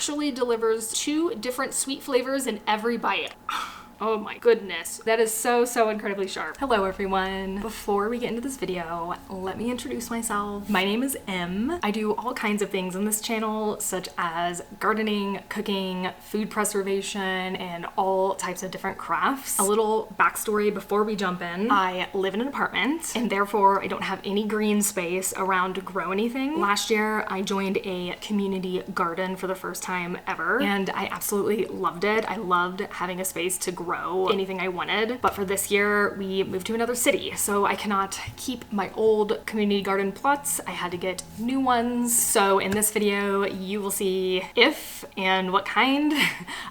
actually delivers 2 different sweet flavors in every bite. Oh my goodness, that is so incredibly sharp. Hello everyone. Before we get into this video, let me introduce myself. My name is Em. I do all kinds of things on this channel, such as gardening, cooking, food preservation, and all types of different crafts. A little backstory before we jump in. I live in an apartment, and therefore I don't have any green space around to grow anything. Last year, I joined a community garden for the first time ever, and I absolutely loved it. I loved having a space to grow anything I wanted. But for this year, we moved to another city, so I cannot keep my old community garden plots. I had to get new ones. So in this video, you will see if and what kind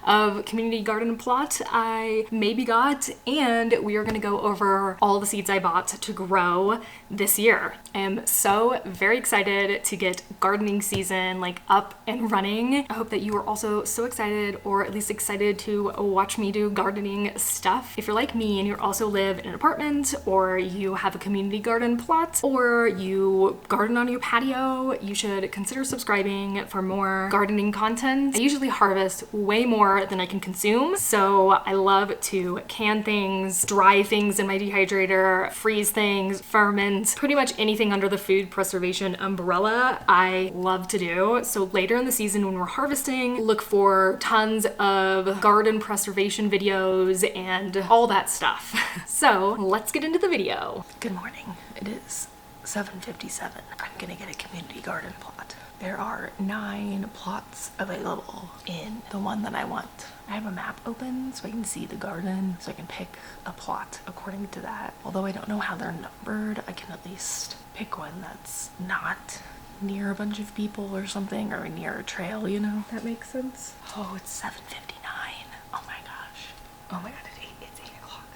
of community garden plot I maybe got, and we are gonna go over all the seeds I bought to grow this year. I am so very excited to get gardening season like up and running. I hope that you are also so excited, or at least excited to watch me do gardening stuff. If you're like me and you also live in an apartment, or you have a community garden plot, or you garden on your patio, you should consider subscribing for more gardening content. I usually harvest way more than I can consume, so I love to can things, dry things in my dehydrator, freeze things, ferment, pretty much anything under the food preservation umbrella I love to do. So later in the season when we're harvesting, look for tons of garden preservation videos and all that stuff. So let's get into the video. Good morning. It is 7:57. I'm gonna get a community garden plot. There are 9 plots available in the one that I want. I have a map open so I can see the garden, so I can pick a plot according to that. Although I don't know how they're numbered, I can at least pick one that's not near a bunch of people or something, or near a trail, you know? That makes sense. Oh, it's 7:59. Oh my gosh. Oh my god, it's 8 o'clock.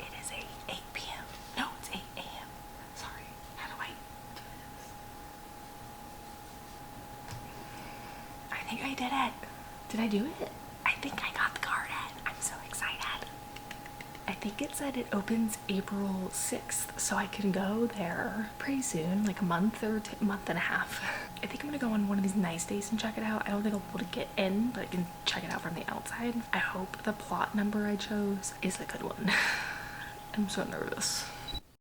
It is 8 p.m. No, it's 8 a.m. Sorry. How do I do this? I think I did it. Did I do it? I think I got the garden. I'm so excited. I think it said it opens April 6th, so I can go there pretty soon, like a month or month and a half. I think I'm gonna go on one of these nice days and check it out. I don't think I'll be able to get in, but I can check it out from the outside. I hope the plot number I chose is a good one. I'm so nervous.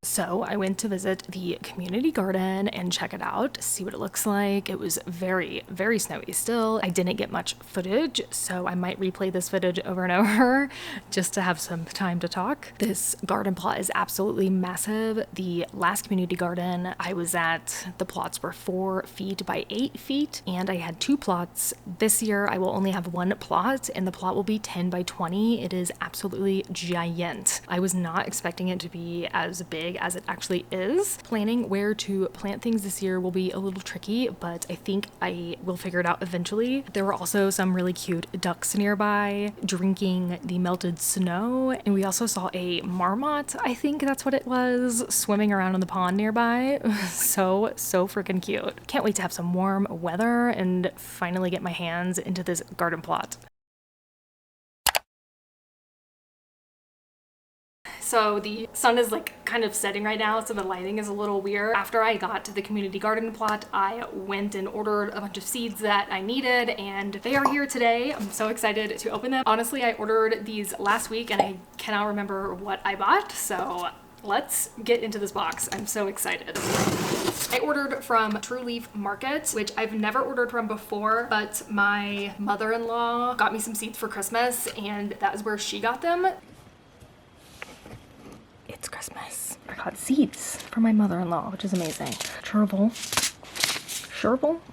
So I went to visit the community garden and check it out, see what it looks like. It was very snowy still. I didn't get much footage, so I might replay this footage over and over just to have some time to talk. This garden plot is absolutely massive. The last community garden I was at, the plots were 4 feet by 8 feet, and I had 2 plots. This year I will only have 1 plot, and the plot will be 10 by 20. It is absolutely giant. I was not expecting it to be as big as it actually is. Planning where to plant things this year will be a little tricky, but I think I will figure it out eventually. There were also some really cute ducks nearby drinking the melted snow, and we also saw a marmot, I think that's what it was, swimming around in the pond nearby. So freaking cute. Can't wait to have some warm weather and finally get my hands into this garden plot. So the sun is like kind of setting right now, so the lighting is a little weird. After I got to the community garden plot, I went and ordered a bunch of seeds that I needed, and they are here today. I'm so excited to open them. Honestly, I ordered these last week and I cannot remember what I bought, so let's get into this box. I'm so excited. I ordered from True Leaf Market, which I've never ordered from before, but my mother-in-law got me some seeds for Christmas, and that is where she got them. It's Christmas. I got seeds for my mother-in-law, which is amazing. Chervil,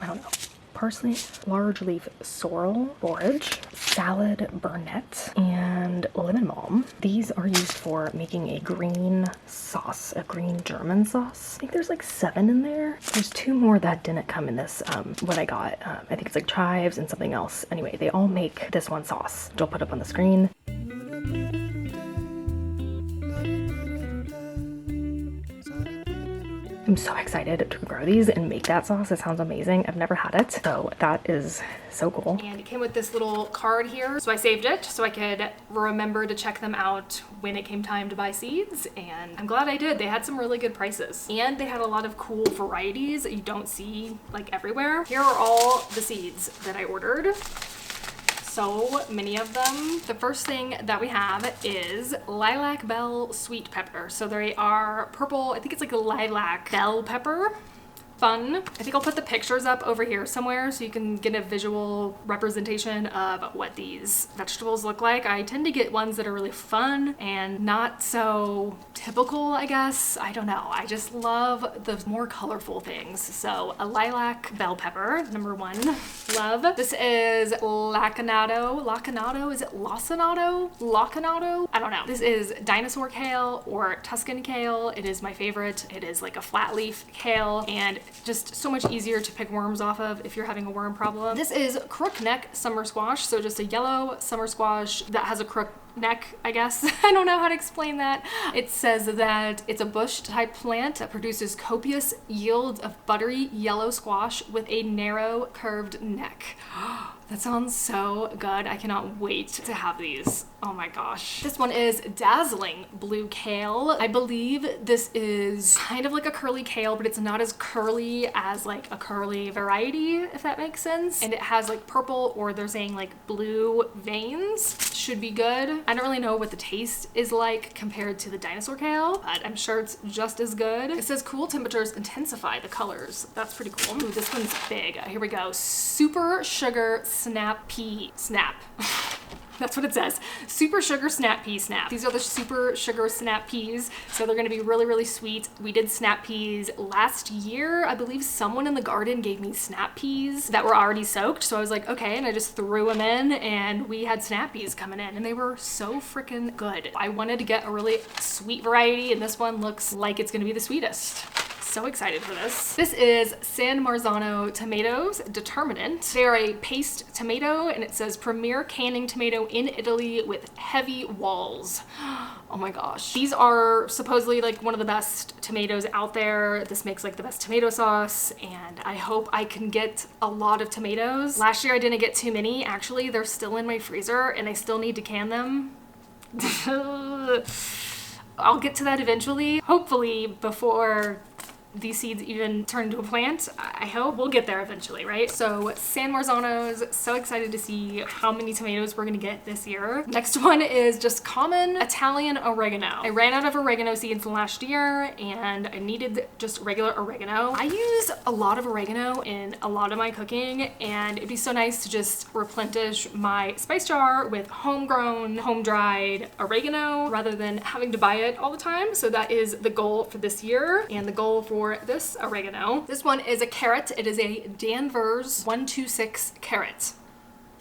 I don't know. Parsley, large leaf sorrel, borage, salad burnet, and lemon balm. These are used for making a green sauce, a green German sauce. I think there's like 7 in there. There's 2 more that didn't come in this, what I got. I think it's like chives and something else. Anyway, they all make this one sauce, which I'll put up on the screen. I'm so excited to grow these and make that sauce. It sounds amazing. I've never had it, so that is so cool. And it came with this little card here, so I saved it so I could remember to check them out when it came time to buy seeds, and I'm glad I did. They had some really good prices, and they had a lot of cool varieties that you don't see like everywhere. Here are all the seeds that I ordered. So many of them. The first thing that we have is lilac bell sweet pepper. So they are purple, I think it's like a lilac bell pepper. Fun. I think I'll put the pictures up over here somewhere so you can get a visual representation of what these vegetables look like. I tend to get ones that are really fun and not so typical, I guess. I don't know. I just love the more colorful things. So a lilac bell pepper, number one. Love. This is lacinato. Lacinato? Is it lacinato? Lacinato? I don't know. This is dinosaur kale or Tuscan kale. It is my favorite. It is like a flat leaf kale and just so much easier to pick worms off of if you're having a worm problem. This is crookneck summer squash, so just a yellow summer squash that has a crook neck, I guess. I don't know how to explain that. It says that it's a bush type plant that produces copious yields of buttery yellow squash with a narrow curved neck. That sounds so good. I cannot wait to have these. Oh my gosh. This one is dazzling blue kale. I believe this is kind of like a curly kale, but it's not as curly as like a curly variety, if that makes sense. And it has like purple, or they're saying like blue veins. Should be good. I don't really know what the taste is like compared to the dinosaur kale, but I'm sure it's just as good. It says cool temperatures intensify the colors. That's pretty cool. Ooh, this one's big. Here we go. Super sugar snap pea snap. That's what it says. Super sugar snap pea snap. These are the super sugar snap peas. So they're gonna be really, really sweet. We did snap peas last year. I believe someone in the garden gave me snap peas that were already soaked. So I was like, okay, and I just threw them in and we had snap peas coming in and they were so freaking good. I wanted to get a really sweet variety and this one looks like it's gonna be the sweetest. So excited for this. This is San Marzano tomatoes determinant. They are a paste tomato and it says premier canning tomato in Italy with heavy walls. Oh my gosh. These are supposedly like one of the best tomatoes out there. This makes like the best tomato sauce and I hope I can get a lot of tomatoes. Last year I didn't get too many. Actually, they're still in my freezer and I still need to can them. I'll get to that eventually. Hopefully before these seeds even turn into a plant. I hope we'll get there eventually, right? So San Marzano's, so excited to see how many tomatoes we're gonna get this year. Next one is just common Italian oregano. I ran out of oregano seeds last year and I needed just regular oregano. I use a lot of oregano in a lot of my cooking and it'd be so nice to just replenish my spice jar with homegrown, home-dried oregano rather than having to buy it all the time. So that is the goal for this year and the goal for this oregano. This one is a carrot. It is a Danvers 126 carrot.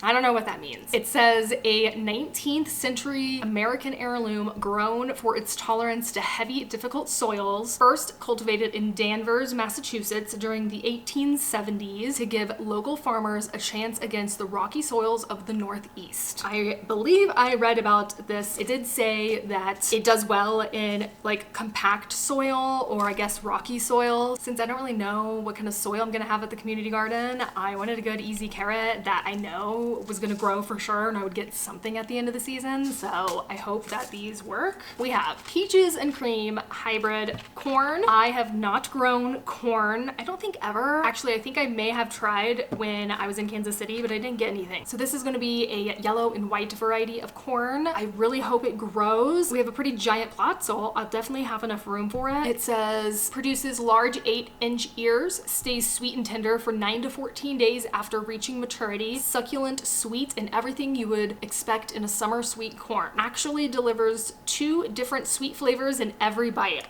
I don't know what that means. It says a 19th century American heirloom grown for its tolerance to heavy, difficult soils, first cultivated in Danvers, Massachusetts during the 1870s to give local farmers a chance against the rocky soils of the Northeast. I believe I read about this. It did say that it does well in like compact soil or I guess rocky soil. Since I don't really know what kind of soil I'm gonna have at the community garden, I wanted a good easy carrot that I know was gonna grow for sure and I would get something at the end of the season. So I hope that these work. We have peaches and cream hybrid corn. I have not grown corn, I don't think ever. Actually, I think I may have tried when I was in Kansas City, but I didn't get anything. So this is gonna be a yellow and white variety of corn. I really hope it grows. We have a pretty giant plot, so I'll definitely have enough room for it. It says produces large 8-inch ears, stays sweet and tender for 9 to 14 days after reaching maturity, succulent, sweet, and everything you would expect in a summer sweet corn. Actually delivers 2 different sweet flavors in every bite.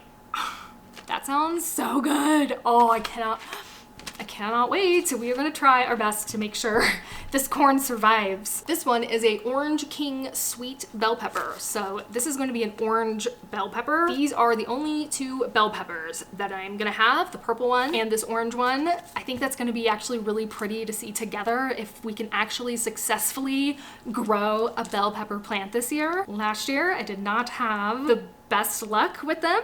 That sounds so good. Oh, I cannot cannot wait. We are gonna try our best to make sure this corn survives. This one is a Orange King sweet bell pepper. So this is going to be an orange bell pepper. These are the only two bell peppers that I'm gonna have, the purple one and this orange one. I think that's gonna be actually really pretty to see together if we can actually successfully grow a bell pepper plant this year. Last year, I did not have the best luck with them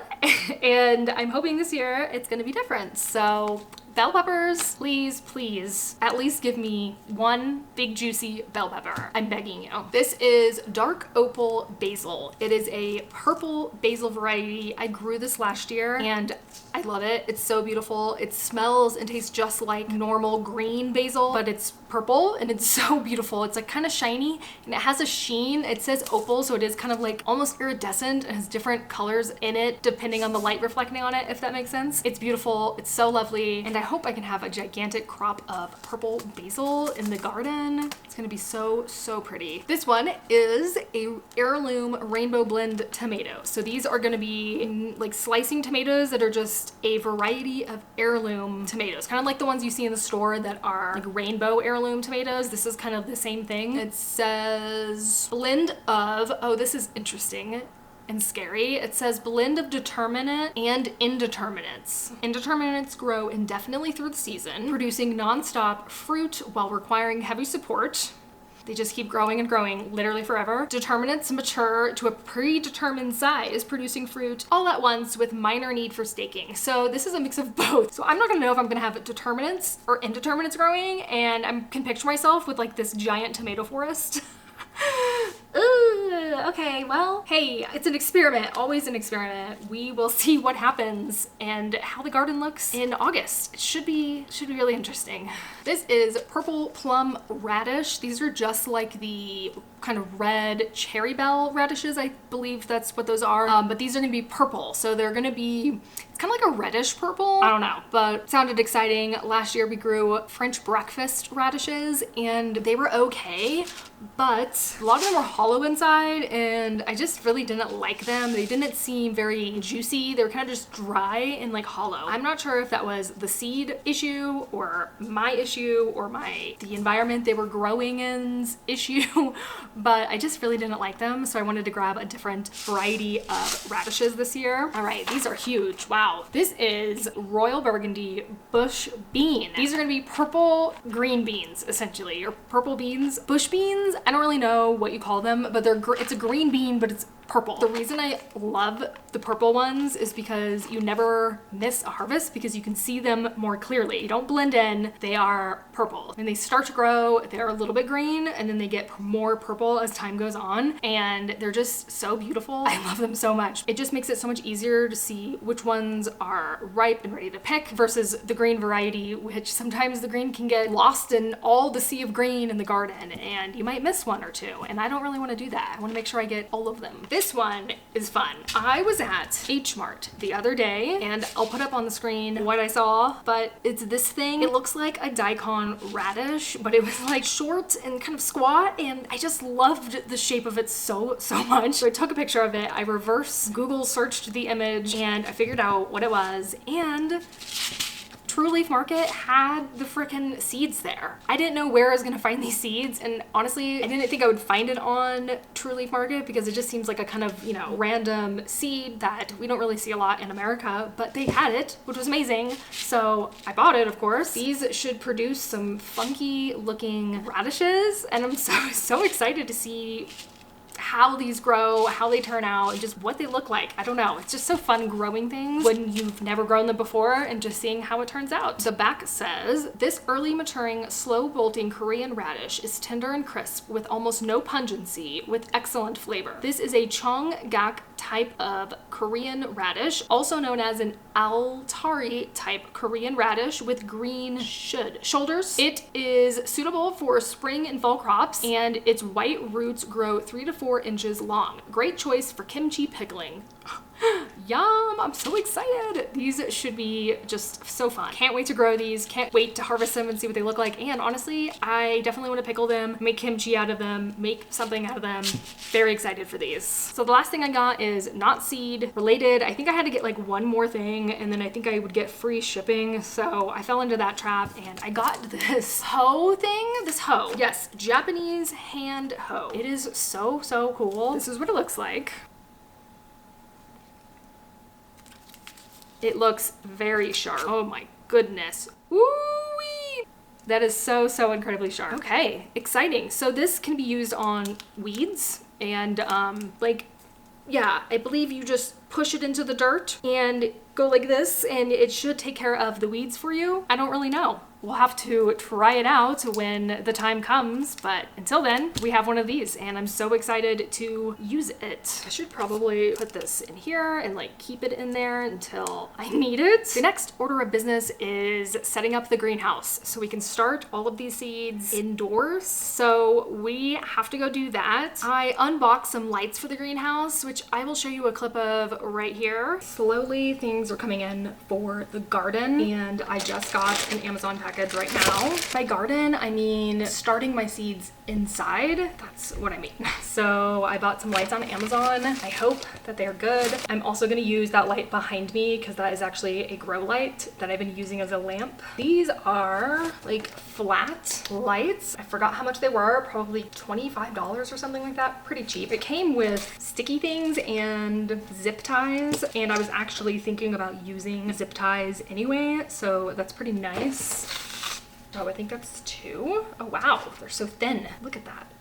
and I'm hoping this year it's gonna be different. So bell peppers, please, please, at least give me one big juicy bell pepper. I'm begging you. This is dark opal basil. It is a purple basil variety. I grew this last year and I love it. It's so beautiful. It smells and tastes just like normal green basil, but it's purple and it's so beautiful. It's like kind of shiny and it has a sheen. It says opal, so it is kind of like almost iridescent and has different colors in it depending on the light reflecting on it, if that makes sense. It's beautiful. It's so lovely. And I hope I can have a gigantic crop of purple basil in the garden. It's gonna be so, so pretty. This one is a heirloom rainbow blend tomato. So these are gonna be like slicing tomatoes that are just a variety of heirloom tomatoes, kind of like the ones you see in the store that are like rainbow heirloom tomatoes. This is kind of the same thing. It says blend of, oh, this is interesting and scary. It says blend of determinate and indeterminates. Indeterminates grow indefinitely through the season, producing nonstop fruit while requiring heavy support. They just keep growing and growing literally forever. Determinates mature to a predetermined size, producing fruit all at once with minor need for staking. So this is a mix of both. So I'm not gonna know if I'm gonna have determinates or indeterminates growing, and I can picture myself with like this giant tomato forest. Okay, well, hey, it's an experiment, always an experiment. We will see what happens and how the garden looks in August. It should be really interesting. This is purple plum radish. These are just like the kind of red cherry bell radishes. I believe that's what those are. But these are gonna be purple. So they're gonna be, it's kind of like a reddish purple. I don't know, but sounded exciting. Last year we grew French breakfast radishes and they were okay, but a lot of them were hollow inside and I just really didn't like them. They didn't seem very juicy. They were kind of just dry and like hollow. I'm not sure if that was the seed issue or my issue or the environment they were growing in's issue, but I just really didn't like them. So I wanted to grab a different variety of radishes this year. All right, these are huge. Wow. This is Royal Burgundy bush bean. These are gonna be purple green beans, essentially, or purple beans, bush beans. I don't really know what you call them, but it's a green bean, but it's purple. The reason I love the purple ones is because you never miss a harvest because you can see them more clearly. You don't blend in, they are purple. When they start to grow, they're a little bit green and then they get more purple as time goes on and they're just so beautiful. I love them so much. It just makes it so much easier to see which ones are ripe and ready to pick versus the green variety, which sometimes the green can get lost in all the sea of green in the garden and you might miss one or two, and I don't really want to do that. I want to make sure I get all of them. This one is fun. I was at H Mart the other day and I'll put up on the screen what I saw, but it's this thing. It looks like a daikon radish, but it was like short and kind of squat, and I just loved the shape of it so much. So I took a picture of it, I reverse Google searched the image, and I figured out what it was, and True Leaf Market had the frickin' seeds there. I didn't know where I was gonna find these seeds, and honestly, I didn't think I would find it on True Leaf Market because it just seems like a kind of, you know, random seed that we don't really see a lot in America, but they had it, which was amazing. So I bought it, of course. These should produce some funky looking radishes, and I'm so excited to see how these grow, how they turn out, and just what they look like. I don't know. It's just so fun growing things when you've never grown them before and just seeing how it turns out. The back says, this early maturing, slow bolting Korean radish is tender and crisp with almost no pungency with excellent flavor. This is a Cheonggak type of Korean radish, also known as an Altari type Korean radish with green shoulders. It is suitable for spring and fall crops, and its white roots grow 3 to 4 inches long. Great choice for kimchi pickling. Yum, I'm so excited. These should be just so fun. Can't wait to grow these. Can't wait to harvest them and see what they look like. And honestly, I definitely want to pickle them, make kimchi out of them, make something out of them. Very excited for these. So the last thing I got is not seed related. I think I had to get like one more thing and then I think I would get free shipping. So I fell into that trap and I got this hoe thing. This hoe. Yes, Japanese hand hoe. It is so, so cool. This is what it looks like. It looks very sharp. Oh my goodness. Ooh-wee. That is so, so incredibly sharp. Okay, exciting. So this can be used on weeds and yeah, I believe you just push it into the dirt and go like this and it should take care of the weeds for you. I don't really know. We'll have to try it out when the time comes, but until then, we have one of these and I'm so excited to use it. I should probably put this in here and like keep it in there until I need it. The next order of business is setting up the greenhouse so we can start all of these seeds indoors. So we have to go do that. I unboxed some lights for the greenhouse, which I will show you a clip of right here. Slowly things are coming in for the garden and I just got an Amazon package right now. By garden, I mean starting my seeds inside. That's what I mean. So I bought some lights on Amazon. I hope that they're good. I'm also going to use that light behind me because that is actually a grow light that I've been using as a lamp. These are like flat lights. I forgot how much they were, probably $25 or something like that. Pretty cheap. It came with sticky things and zip ties, and I was actually thinking about using zip ties anyway, so that's pretty nice. Oh, I think that's 2. Oh wow, they're so thin. Look at that.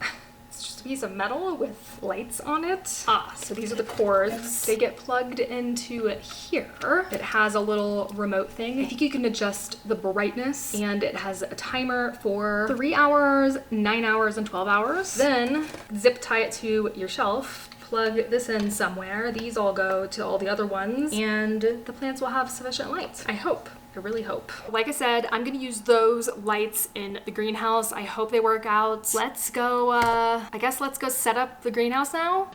It's just a piece of metal with lights on it. Ah, so these are the cords. They get plugged into here. It has a little remote thing. I think you can adjust the brightness and it has a timer for 3 hours, 9 hours, and 12 hours. Then zip tie it to your shelf. Plug this in somewhere. These all go to all the other ones and the plants will have sufficient light. I hope. I really hope. Like I said, I'm gonna use those lights in the greenhouse. I hope they work out. Let's go, I guess let's go set up the greenhouse now.